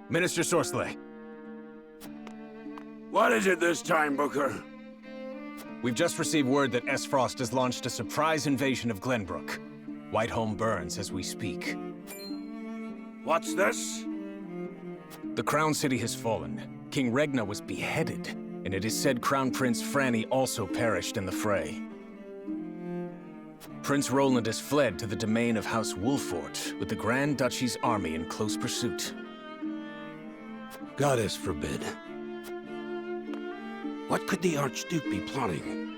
Minister Sorsley. What is it this time, Booker? We've just received word that S-Frost has launched a surprise invasion of Glenbrook. Whiteholm burns as we speak. What's this? The Crown City has fallen. King Regna was beheaded, and it is said Crown Prince Franny also perished in the fray. Prince Roland has fled to the domain of House Wolfort, with the Grand Duchy's army in close pursuit. Goddess forbid. What could the Archduke be plotting?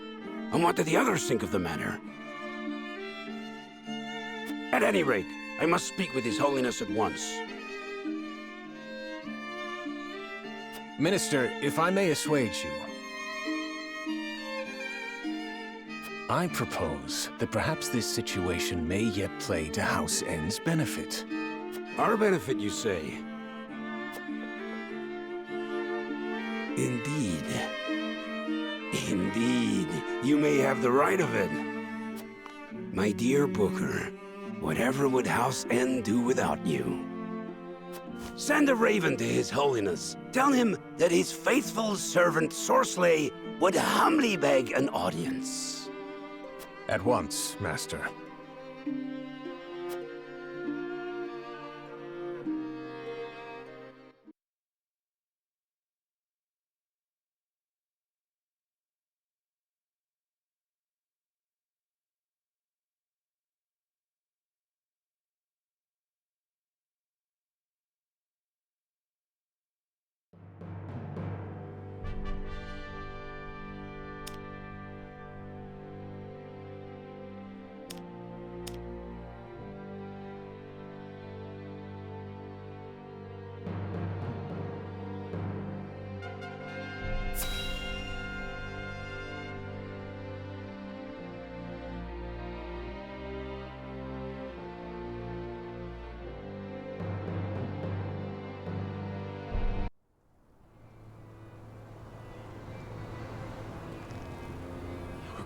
And what do the others think of the matter? At any rate, I must speak with His Holiness at once. Minister, if I may assuage you, I propose that perhaps this situation may yet play to House N's benefit. Our benefit, you say? Indeed. Indeed, you may have the right of it. My dear Booker, whatever would House N do without you? Send a raven to His Holiness. Tell him that his faithful servant Sorsley would humbly beg an audience. At once, Master.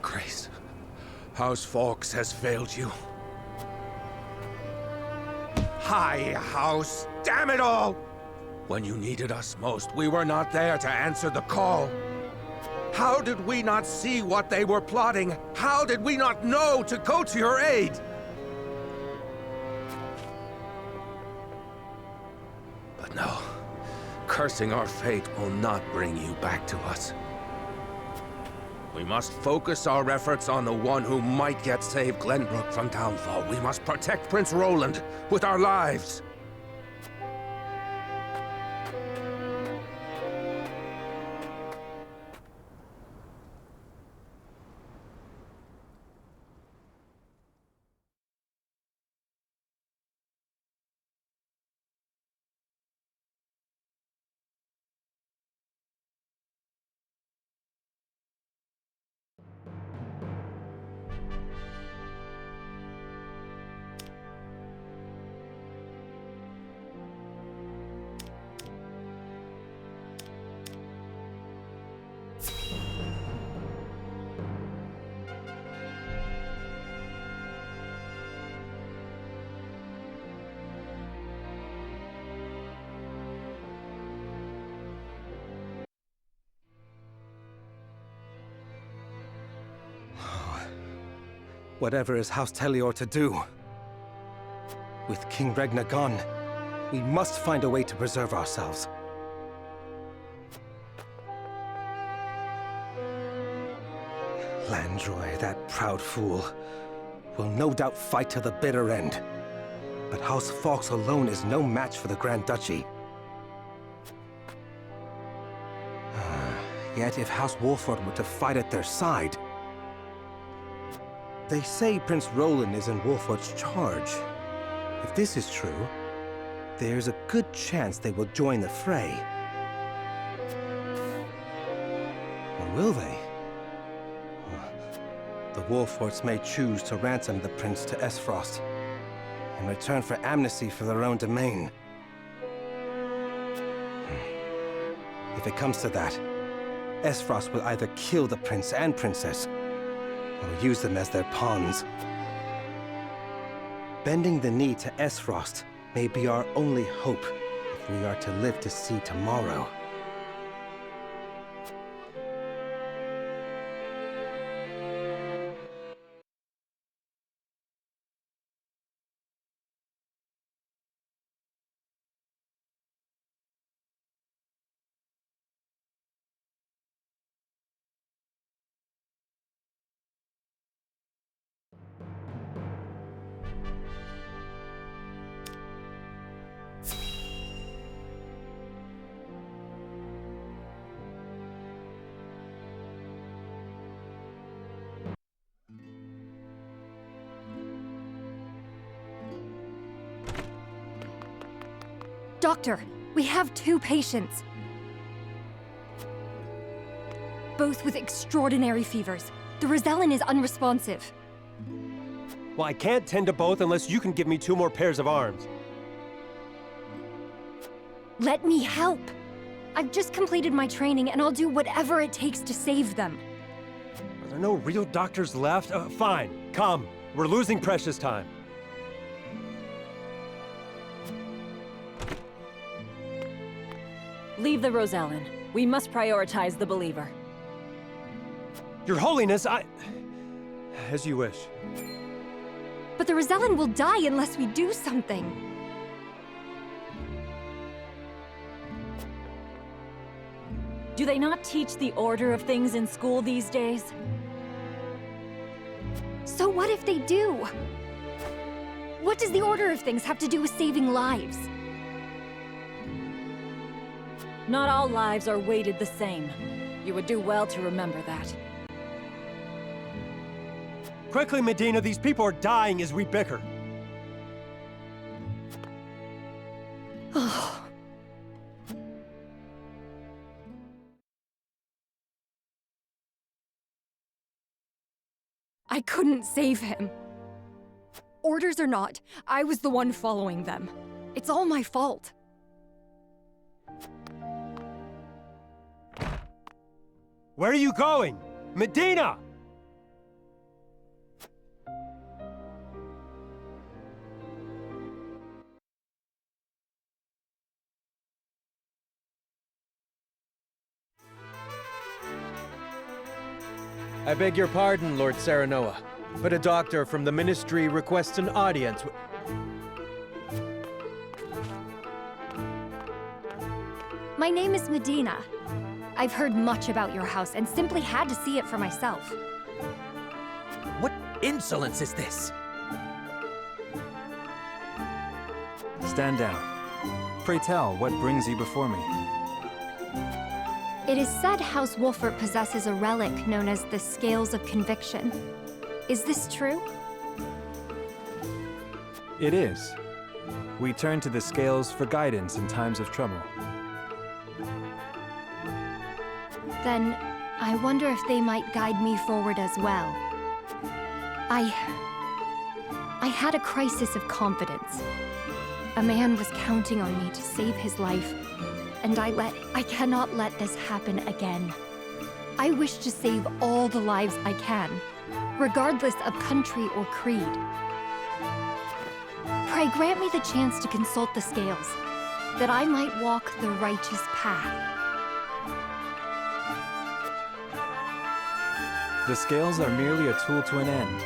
Grace, House Fawkes has failed you. High House, damn it all! When you needed us most, we were not there to answer the call. How did we not see what they were plotting? How did we not know to go to your aid? But no, cursing our fate will not bring you back to us. We must focus our efforts on the one who might yet save Glenbrook from downfall. We must protect Prince Roland with our lives. Whatever is House Telior to do? With King Regna gone, we must find a way to preserve ourselves. Landroy, that proud fool, will no doubt fight to the bitter end. But House Fawkes alone is no match for the Grand Duchy. Yet if House Wolford were to fight at their side... They say Prince Roland is in Wolford's charge. If this is true, there's a good chance they will join the fray. Or will they? The Wolforts may choose to ransom the prince to S-Frost in return for amnesty for their own domain. If it comes to that, S-Frost will either kill the prince and princess, or use them as their pawns. Bending the knee to S-Frost may be our only hope if if we are to live to see tomorrow. Doctor, we have 2 patients. Both with extraordinary fevers. The Rosellan is unresponsive. Well, I can't tend to both unless you can give me 2 more pairs of arms. Let me help. I've just completed my training and I'll do whatever it takes to save them. Are there no real doctors left? Fine, come. We're losing precious time. Leave the Rosellan. We must prioritize the believer. Your Holiness, as you wish. But the Rosellan will die unless we do something. Do they not teach the order of things in school these days? So what if they do? What does the order of things have to do with saving lives? Not all lives are weighted the same. You would do well to remember that. Quickly, Medina, these people are dying as we bicker. I couldn't save him. Orders or not, I was the one following them. It's all my fault. Where are you going? Medina! I beg your pardon, Lord Serenoa, but a doctor from the Ministry requests an audience. My name is Medina. I've heard much about your house and simply had to see it for myself. What insolence is this? Stand down. Pray tell, what brings you before me? It is said House Wolfert possesses a relic known as the Scales of Conviction. Is this true? It is. We turn to the scales for guidance in times of trouble. Then, I wonder if they might guide me forward as well. I had a crisis of confidence. A man was counting on me to save his life, and I cannot let this happen again. I wish to save all the lives I can, regardless of country or creed. Pray grant me the chance to consult the scales, that I might walk the righteous path. The scales are merely a tool to an end.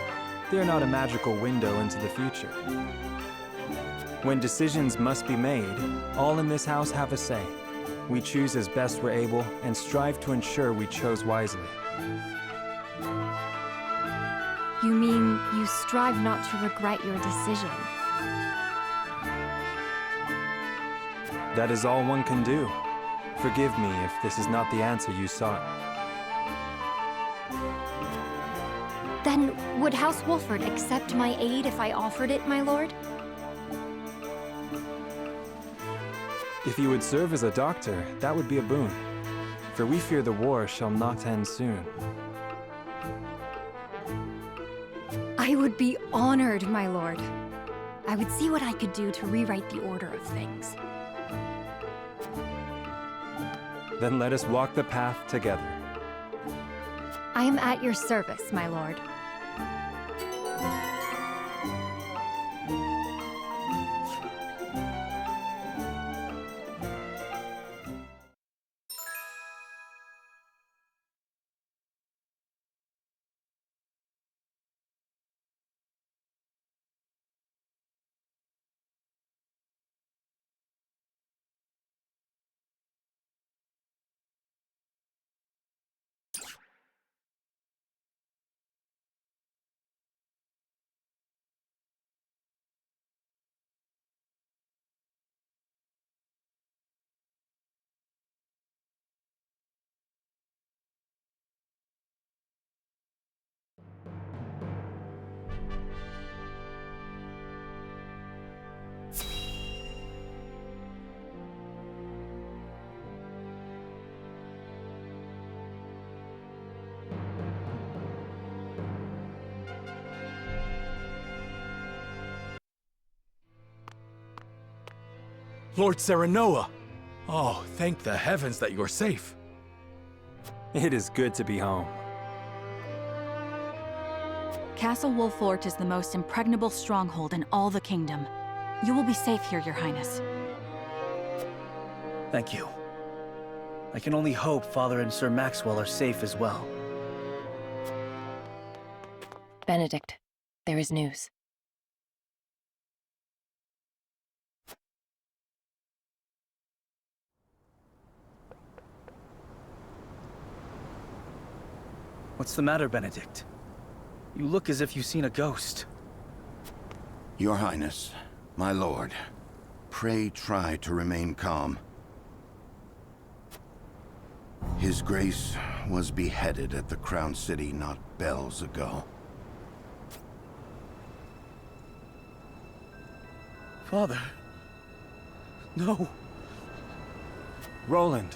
They are not a magical window into the future. When decisions must be made, all in this house have a say. We choose as best we're able and strive to ensure we chose wisely. You mean you strive not to regret your decision? That is all one can do. Forgive me if this is not the answer you sought. Then, would House Wolfert accept my aid if I offered it, my lord? If you would serve as a doctor, that would be a boon. For we fear the war shall not end soon. I would be honored, my lord. I would see what I could do to rewrite the order of things. Then let us walk the path together. I am at your service, my lord. Lord Serenoa! Oh, thank the heavens that you're safe. It is good to be home. Castle Wolfort is the most impregnable stronghold in all the kingdom. You will be safe here, Your Highness. Thank you. I can only hope Father and Sir Maxwell are safe as well. Benedict, there is news. What's the matter, Benedict? You look as if you've seen a ghost. Your Highness, my lord, pray try to remain calm. His Grace was beheaded at the Crown City not bells ago. Father... No. Roland.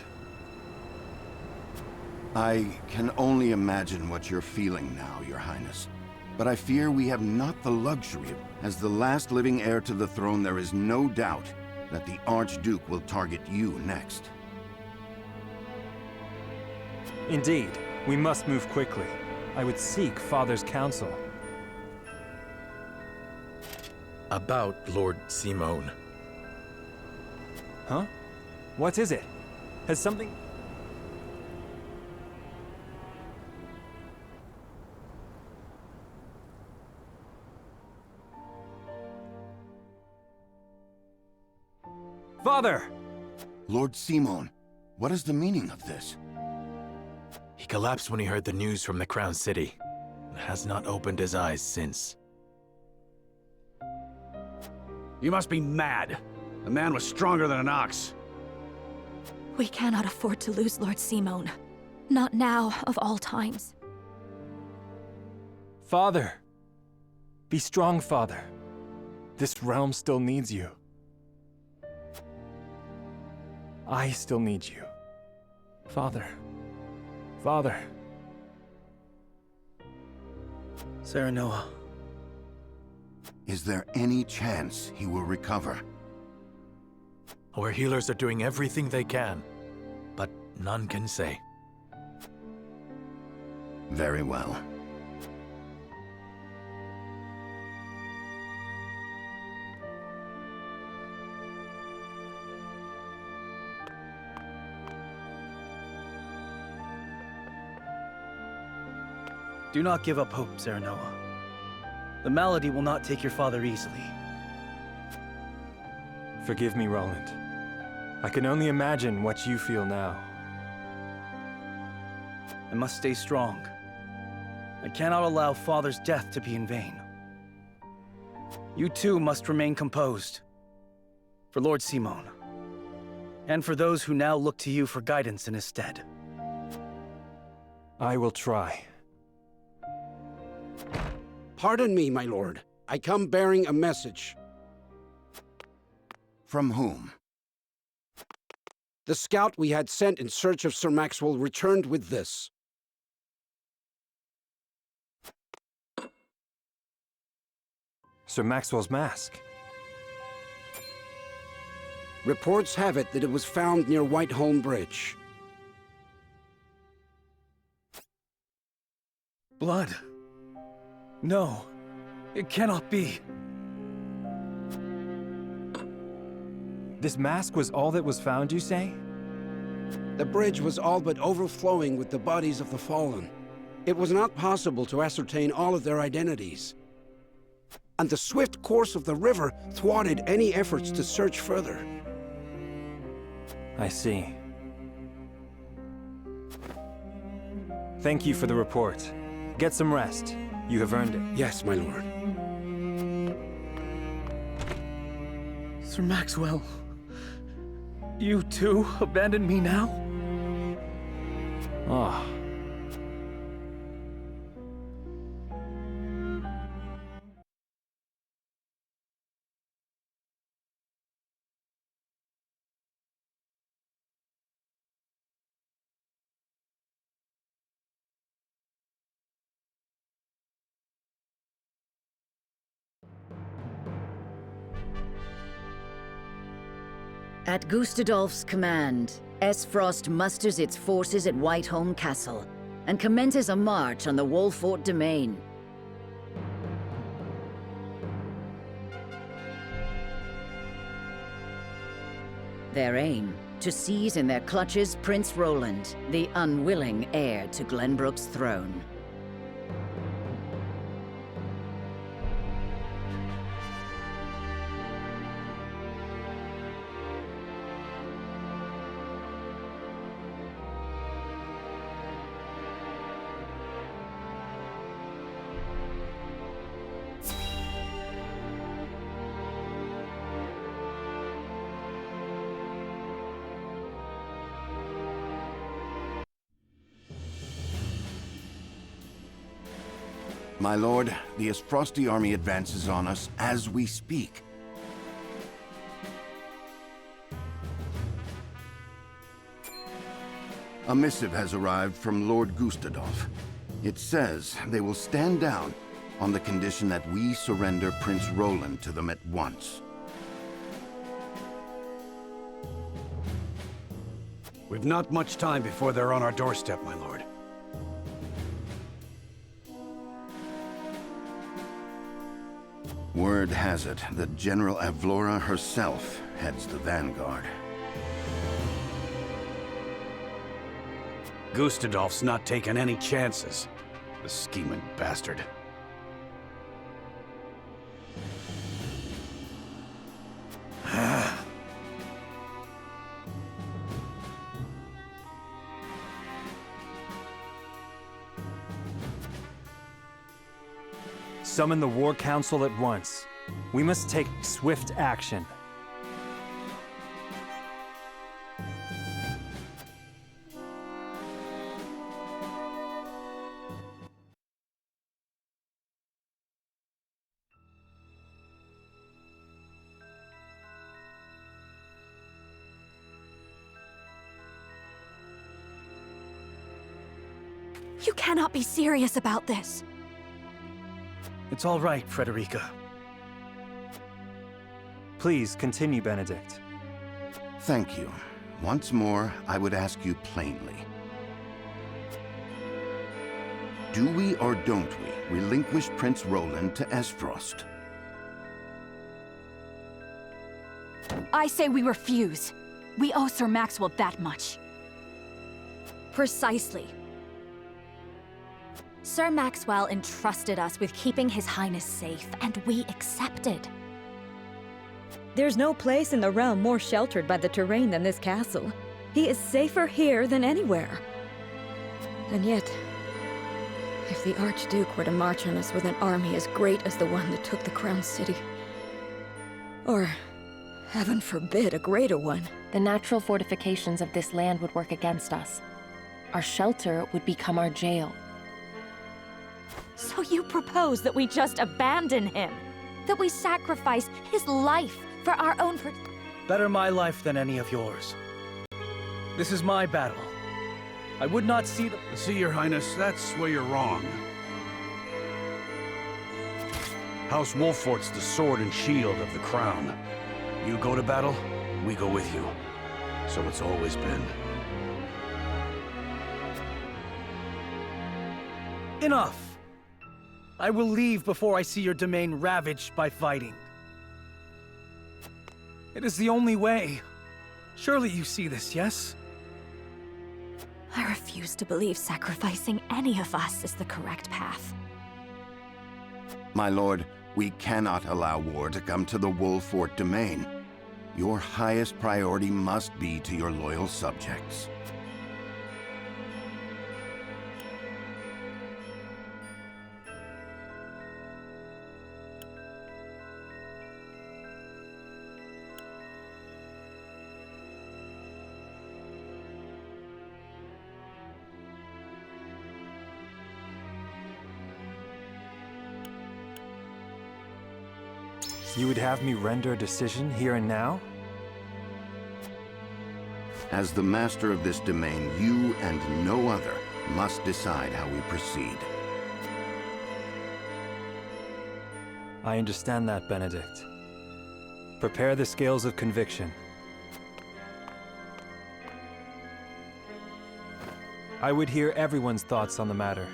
I can only imagine what you're feeling now, Your Highness. But I fear we have not the luxury of... As the last living heir to the throne, there is no doubt that the Archduke will target you next. Indeed, we must move quickly. I would seek Father's counsel. About Lord Simone. Huh? What is it? Has something... Father! Lord Simone, what is the meaning of this? He collapsed when he heard the news from the Crown City, and has not opened his eyes since. You must be mad. The man was stronger than an ox. We cannot afford to lose Lord Simone. Not now, of all times. Father! Be strong, Father. This realm still needs you. I still need you. Father. Father. Serenoa. Is there any chance he will recover? Our healers are doing everything they can, but none can say. Very well. Do not give up hope, Serenoa. The malady will not take your father easily. Forgive me, Roland. I can only imagine what you feel now. I must stay strong. I cannot allow Father's death to be in vain. You too must remain composed. For Lord Simone. And for those who now look to you for guidance in his stead. I will try. Pardon me, my lord. I come bearing a message. From whom? The scout we had sent in search of Sir Maxwell returned with this. Sir Maxwell's mask. Reports have it that it was found near Whiteholm Bridge. Blood. No, it cannot be. This mask was all that was found, you say? The bridge was all but overflowing with the bodies of the fallen. It was not possible to ascertain all of their identities. And the swift course of the river thwarted any efforts to search further. I see. Thank you for the report. Get some rest. You have earned it. Yes, my lord. Sir Maxwell, you too abandon me now? Ah. At Gustadolf's command, Esfrost musters its forces at Whiteholm Castle and commences a march on the Wolfort domain. Their aim, to seize in their clutches Prince Roland, the unwilling heir to Glenbrook's throne. My lord, the Esfrosti army advances on us as we speak. A missive has arrived from Lord Gustadolf. It says they will stand down on the condition that we surrender Prince Roland to them at once. We've not much time before they're on our doorstep, my lord. Word has it that General Avlora herself heads the vanguard. Gustadolf's not taking any chances. The scheming bastard. Summon the War Council at once. We must take swift action. You cannot be serious about this. It's all right, Frederica. Please continue, Benedict. Thank you. Once more, I would ask you plainly. Do we or don't we relinquish Prince Roland to Esfrost? I say we refuse. We owe Sir Maxwell that much. Precisely. Sir Maxwell entrusted us with keeping His Highness safe, and we accepted. There's no place in the realm more sheltered by the terrain than this castle. He is safer here than anywhere. And yet, if the Archduke were to march on us with an army as great as the one that took the Crown City, or, heaven forbid, a greater one, the natural fortifications of this land would work against us. Our shelter would become our jail. So you propose that we just abandon him? That we sacrifice his life for our own Better my life than any of yours. This is my battle. I would not see the— See, Your Highness, that's where you're wrong. House Wolfort's the sword and shield of the crown. You go to battle, we go with you. So it's always been. Enough! I will leave before I see your domain ravaged by fighting. It is the only way. Surely you see this, yes? I refuse to believe sacrificing any of us is the correct path. My lord, we cannot allow war to come to the Wolfort domain. Your highest priority must be to your loyal subjects. You would have me render a decision here and now? As the master of this domain, you and no other must decide how we proceed. I understand that, Benedict. Prepare the scales of conviction. I would hear everyone's thoughts on the matter.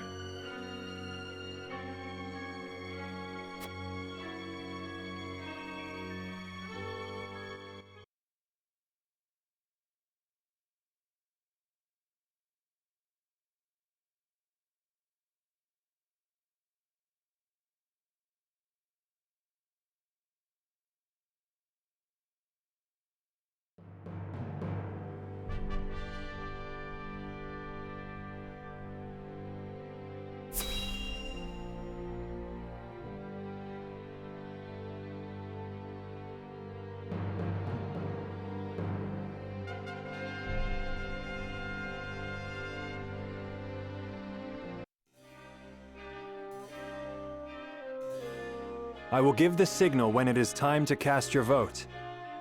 I will give the signal when it is time to cast your vote.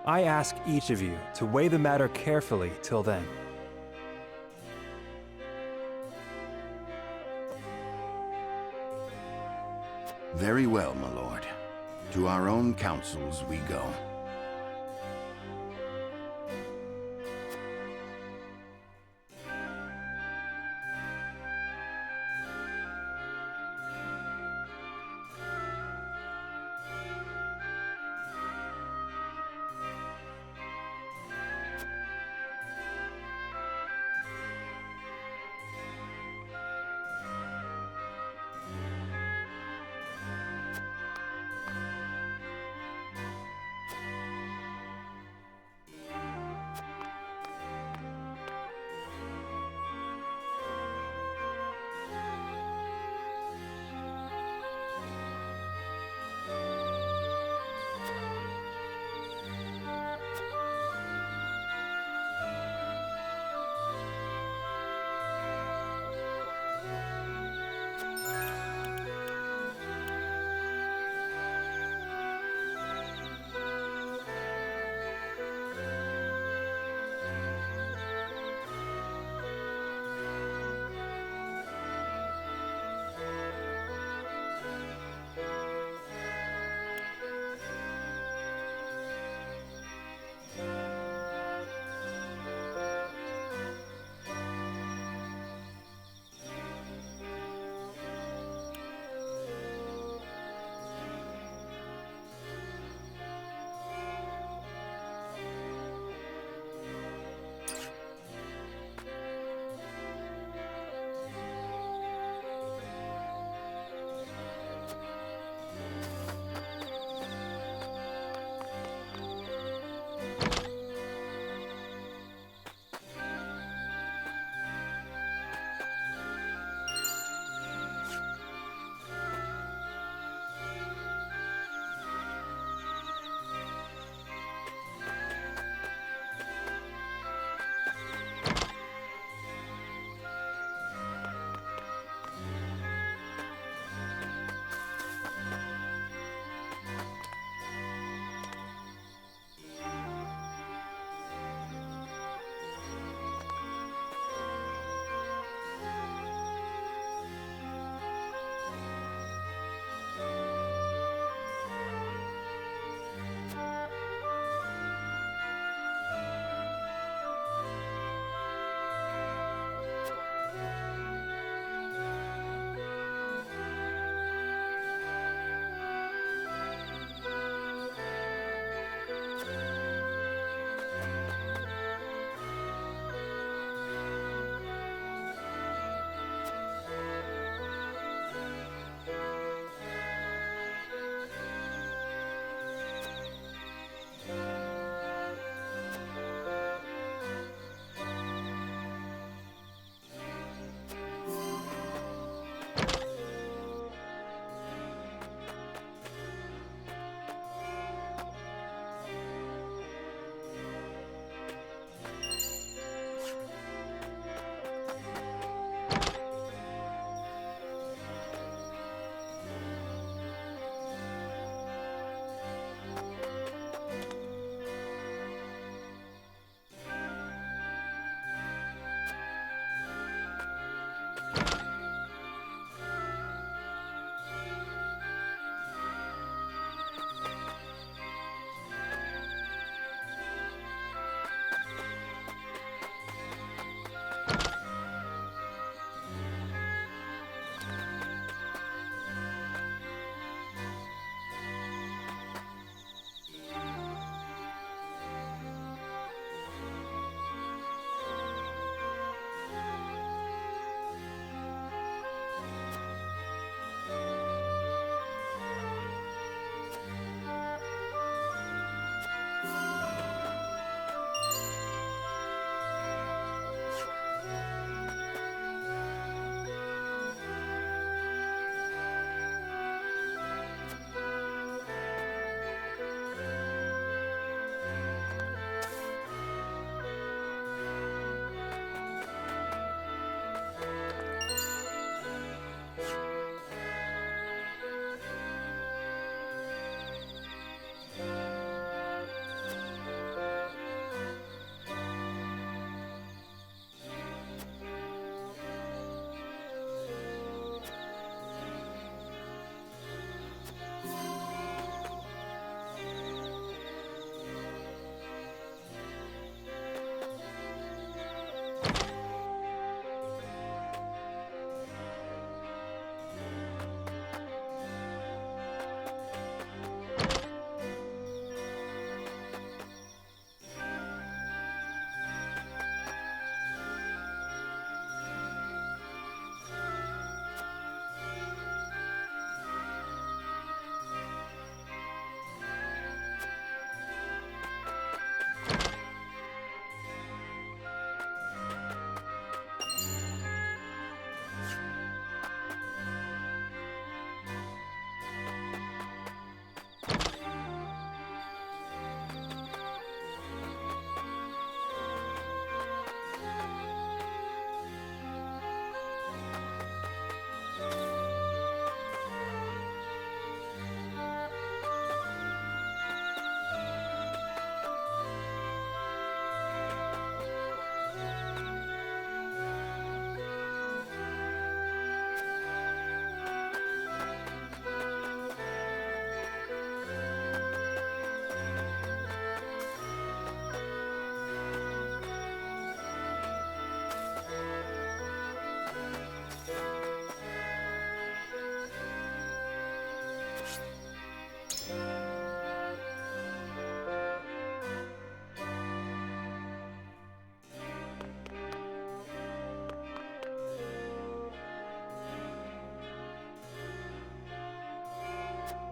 I ask each of you to weigh the matter carefully till then. Very well, my lord. To our own councils we go.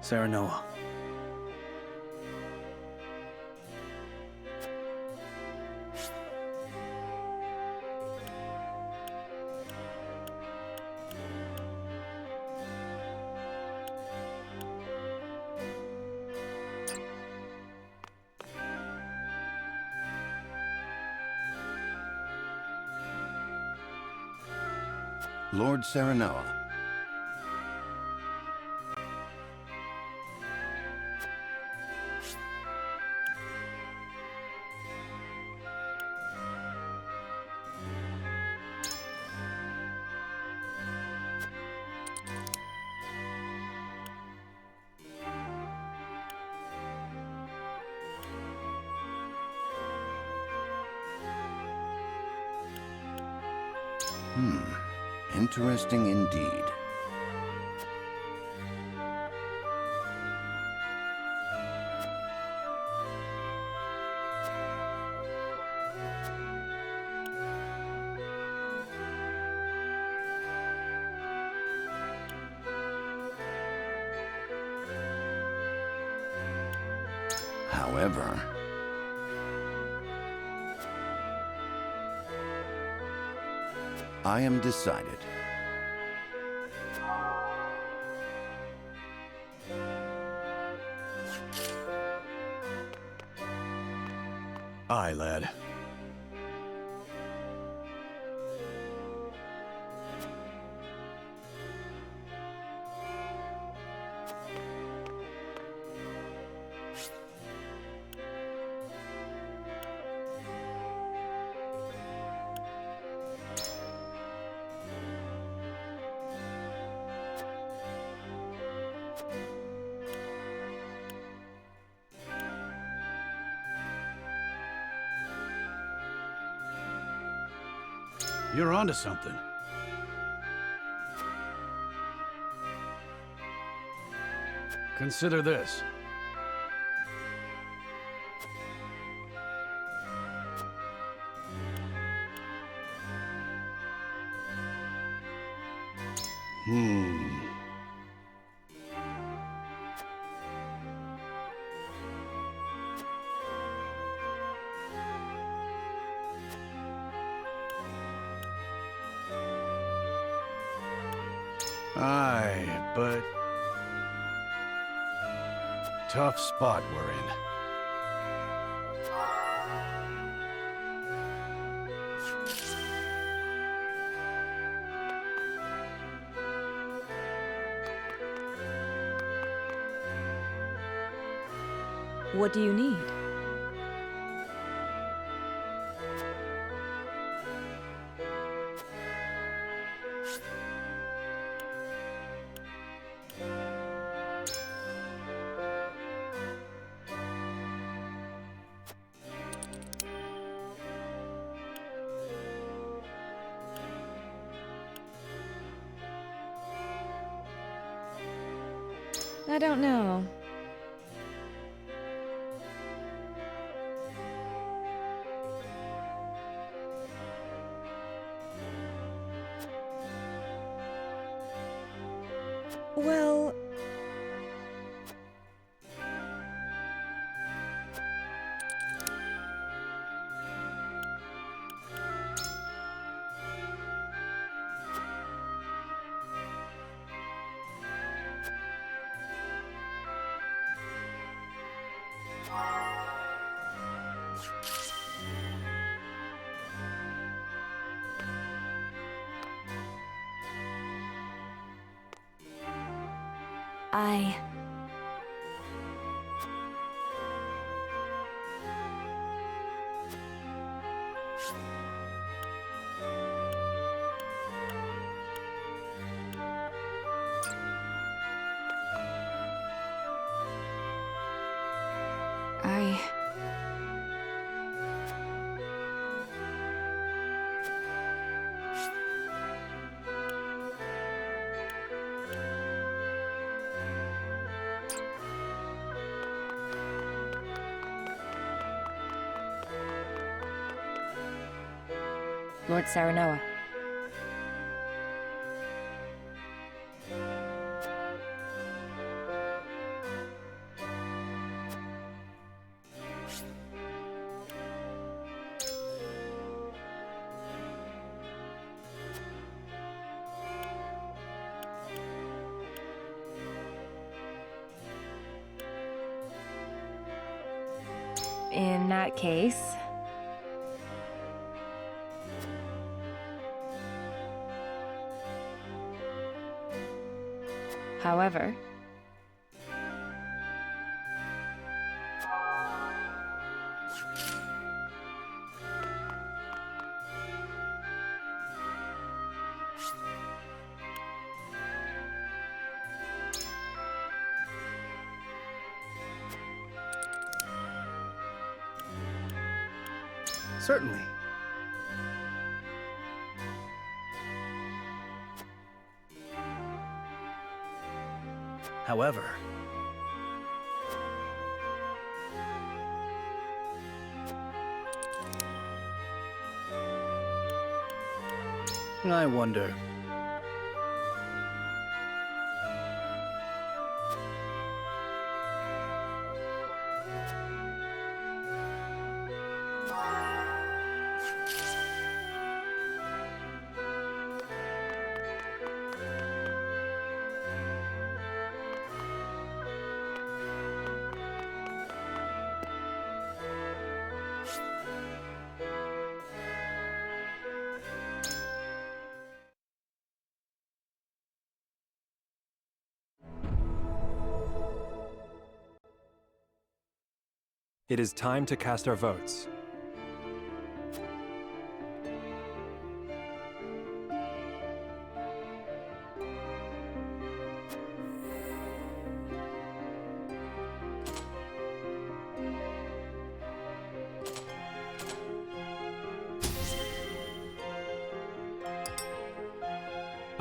Serenoa. Lord Serenoa. Interesting indeed. However, I am decided. Aye, lad. You're onto something. Consider this. Aye, but... tough spot we're in. What do you need? I don't know. Well... I... Lord Serenoa. In that case... However... Certainly. However, I wonder. It is time to cast our votes.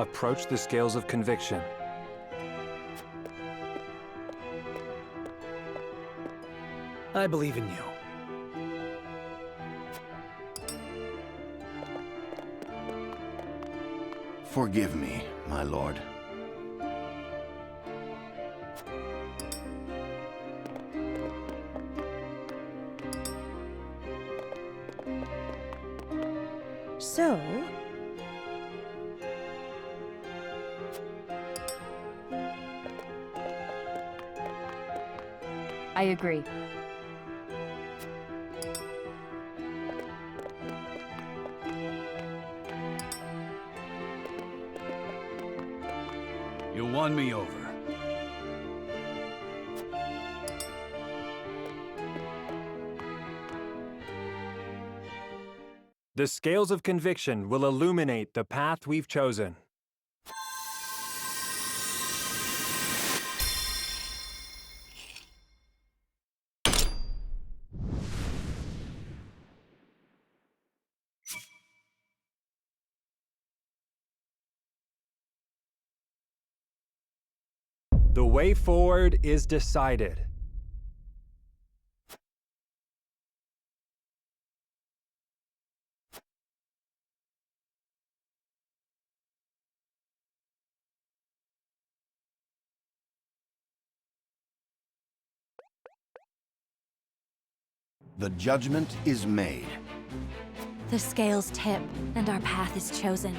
Approach the scales of conviction. I believe in you. Forgive me, my lord. So... I agree. You won me over. The scales of conviction will illuminate the path we've chosen. The way forward is decided. The judgment is made. The scales tip, and our path is chosen.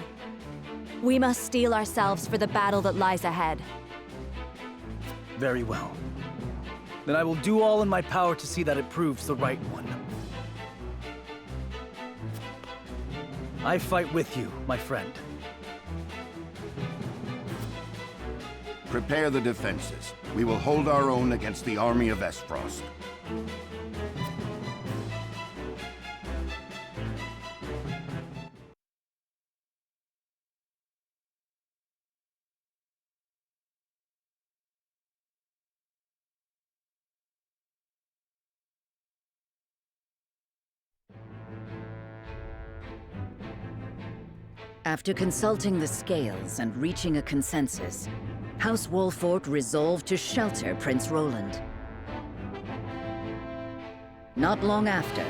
We must steel ourselves for the battle that lies ahead. Very well. Then I will do all in my power to see that it proves the right one. I fight with you, my friend. Prepare the defenses. We will hold our own against the army of Esfrost. After consulting the scales and reaching a consensus, House Wolfort resolved to shelter Prince Roland. Not long after,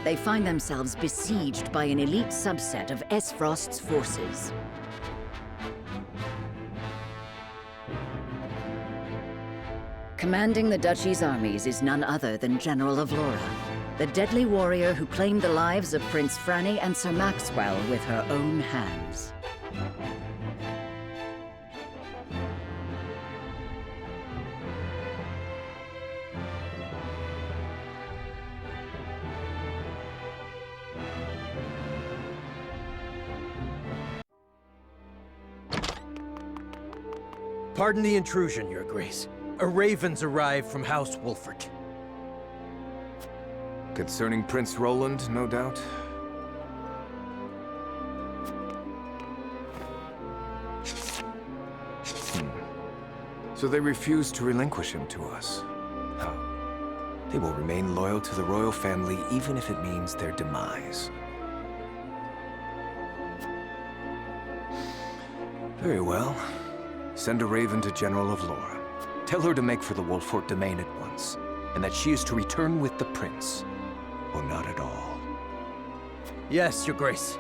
they find themselves besieged by an elite subset of Esfrost's forces. Commanding the Duchy's armies is none other than General of Laura, the deadly warrior who claimed the lives of Prince Franny and Sir Maxwell with her own hands. Pardon the intrusion, Your Grace. A raven's arrived from House Wolford. Concerning Prince Roland, no doubt? So they refuse to relinquish him to us. How? They will remain loyal to the royal family even if it means their demise. Very well. Send a raven to General of Lore. Tell her to make for the Wolfort domain at once, and that she is to return with the prince, or not at all. Yes, Your Grace.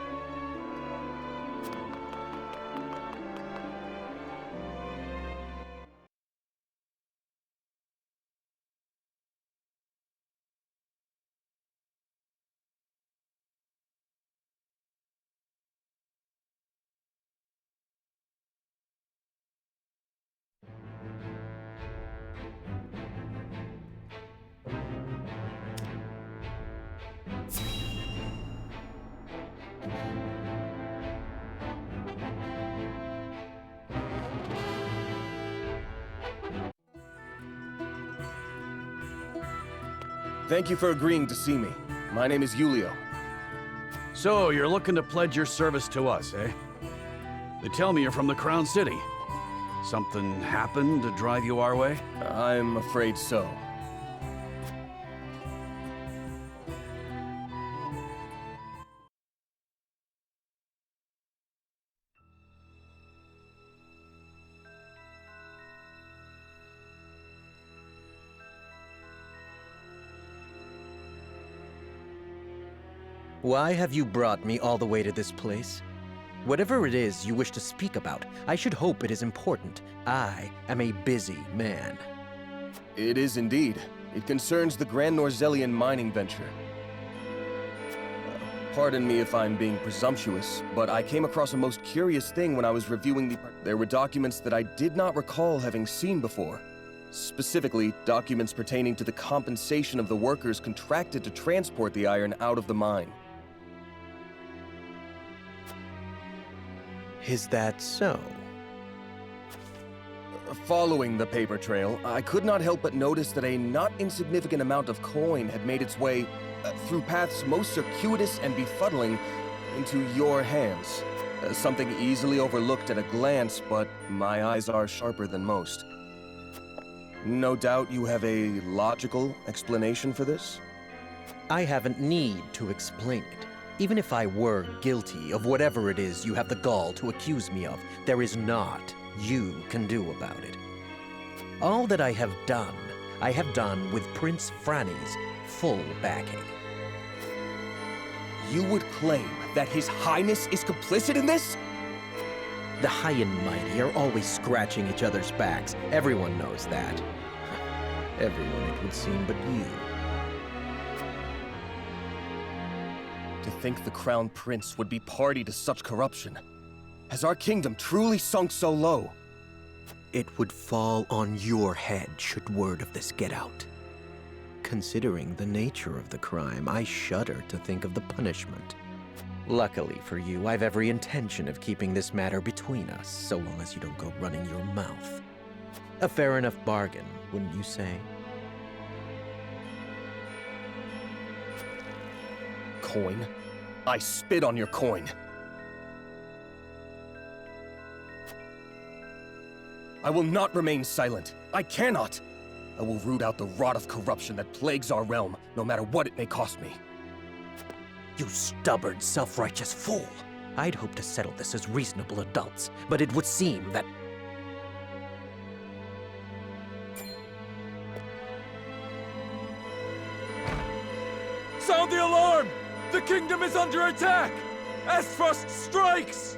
Thank you for agreeing to see me. My name is Julio. So, you're looking to pledge your service to us, eh? They tell me you're from the Crown City. Something happened to drive you our way? I'm afraid so. Why have you brought me all the way to this place? Whatever it is you wish to speak about, I should hope it is important. I am a busy man. It is indeed. It concerns the Grand Norzellian mining venture. Pardon me if I'm being presumptuous, but I came across a most curious thing when I was reviewing the... There were documents that I did not recall having seen before. Specifically, documents pertaining to the compensation of the workers contracted to transport the iron out of the mine. Is that so? Following the paper trail, I could not help but notice that a not insignificant amount of coin had made its way through paths most circuitous and befuddling into your hands. Something easily overlooked at a glance, but my eyes are sharper than most. No doubt you have a logical explanation for this? I haven't need to explain it. Even if I were guilty of whatever it is you have the gall to accuse me of, there is naught you can do about it. All that I have done with Prince Franny's full backing. You would claim that His Highness is complicit in this? The high and mighty are always scratching each other's backs. Everyone knows that. Everyone, it would seem, but you. To think the Crown Prince would be party to such corruption. Has our kingdom truly sunk so low? It would fall on your head should word of this get out. Considering the nature of the crime, I shudder to think of the punishment. Luckily for you, I've every intention of keeping this matter between us, so long as you don't go running your mouth. A fair enough bargain, wouldn't you say? Coin? I spit on your coin. I will not remain silent. I cannot. I will root out the rot of corruption that plagues our realm, no matter what it may cost me. You stubborn, self-righteous fool! I'd hoped to settle this as reasonable adults, but it would seem that... Sound the alarm! The kingdom is under attack! Esfrost strikes!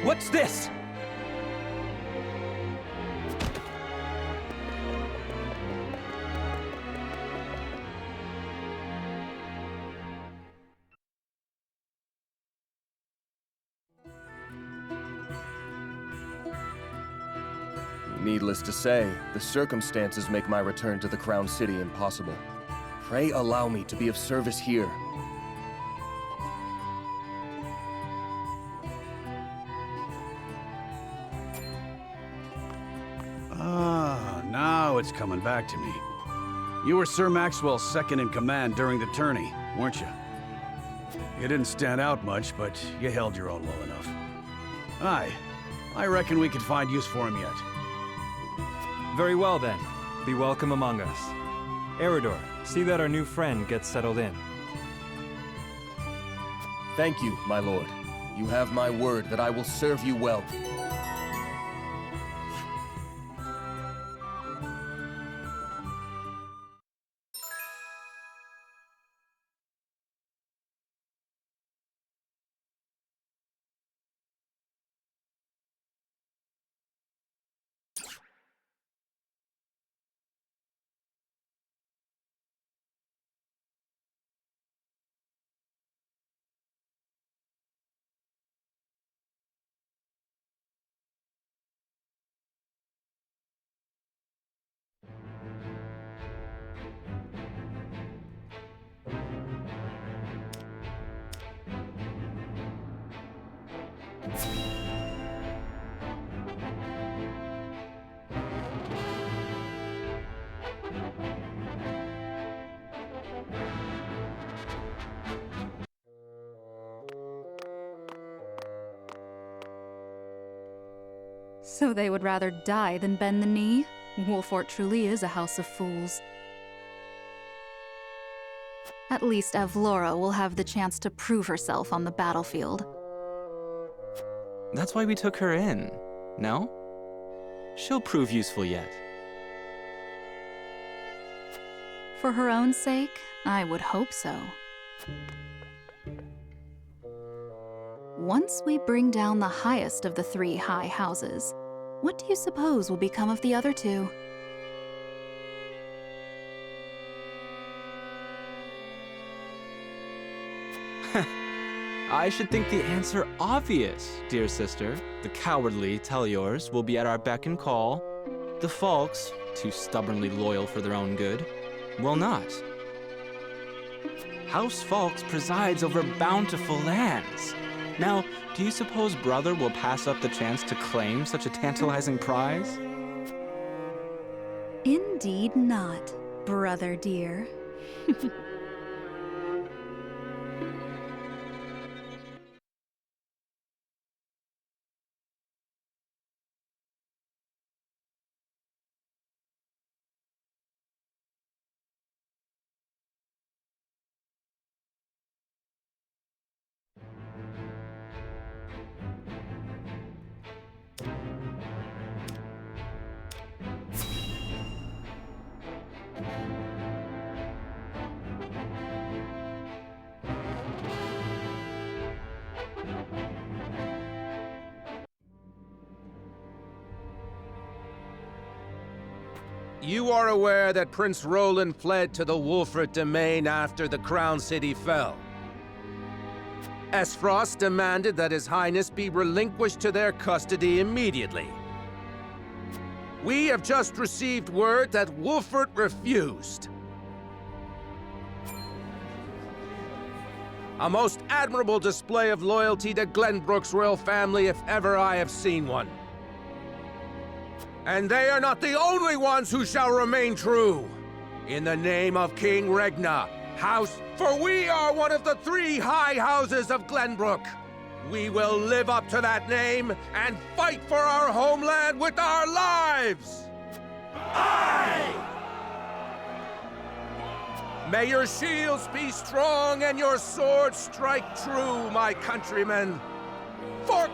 What's this? Needless to say, the circumstances make my return to the Crown City impossible. Pray allow me to be of service here. Ah, now it's coming back to me. You were Sir Maxwell's second-in-command during the tourney, weren't you? You didn't stand out much, but you held your own well enough. Aye, I reckon we could find use for him yet. Very well then. Be welcome among us. Eridor, see that our new friend gets settled in. Thank you, my lord. You have my word that I will serve you well. So they would rather die than bend the knee? Wolfort truly is a house of fools. At least Avlora will have the chance to prove herself on the battlefield. That's why we took her in, no? She'll prove useful yet. For her own sake, I would hope so. Once we bring down the highest of the 3 high houses, what do you suppose will become of the other 2? I should think the answer obvious, dear sister. The cowardly Teliors will be at our beck and call. The Falks, too stubbornly loyal for their own good, will not. House Falks presides over bountiful lands. Now, do you suppose Brother will pass up the chance to claim such a tantalizing prize? Indeed not, brother dear. You are aware that Prince Roland fled to the Wolfort domain after the Crown City fell. Esfrost demanded that His Highness be relinquished to their custody immediately. We have just received word that Wolfort refused. A most admirable display of loyalty to Glenbrook's royal family if ever I have seen one. And they are not the only ones who shall remain true. In the name of King Regna, for we are one of the 3 high houses of Glenbrook. We will live up to that name and fight for our homeland with our lives! Aye! May your shields be strong and your swords strike true, my countrymen. For...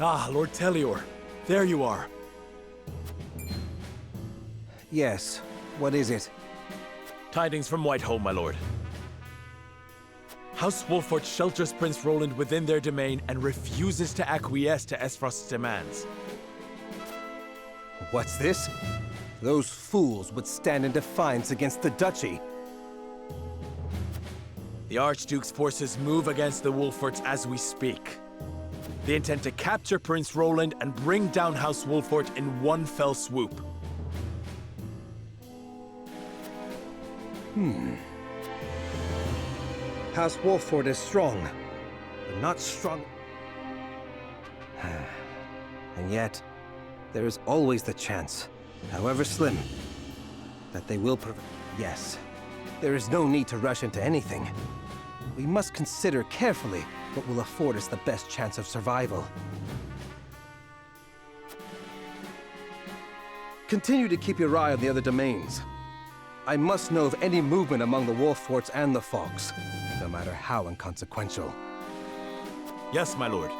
Ah, Lord Tellior. There you are. Yes. What is it? Tidings from Whitehall, my lord. House Wolffort shelters Prince Roland within their domain and refuses to acquiesce to Esfrost's demands. What's this? Those fools would stand in defiance against the duchy. The Archduke's forces move against the Wolfforts as we speak. They intend to capture Prince Roland and bring down House Wolffort in one fell swoop. House Wolffort is strong, but not strong. And yet, there is always the chance, however slim, that they will prevail. Yes, there is no need to rush into anything. We must consider carefully what will afford us the best chance of survival. Continue to keep your eye on the other domains. I must know of any movement among the Wolfforts and the Falks, no matter how inconsequential. Yes, my lord.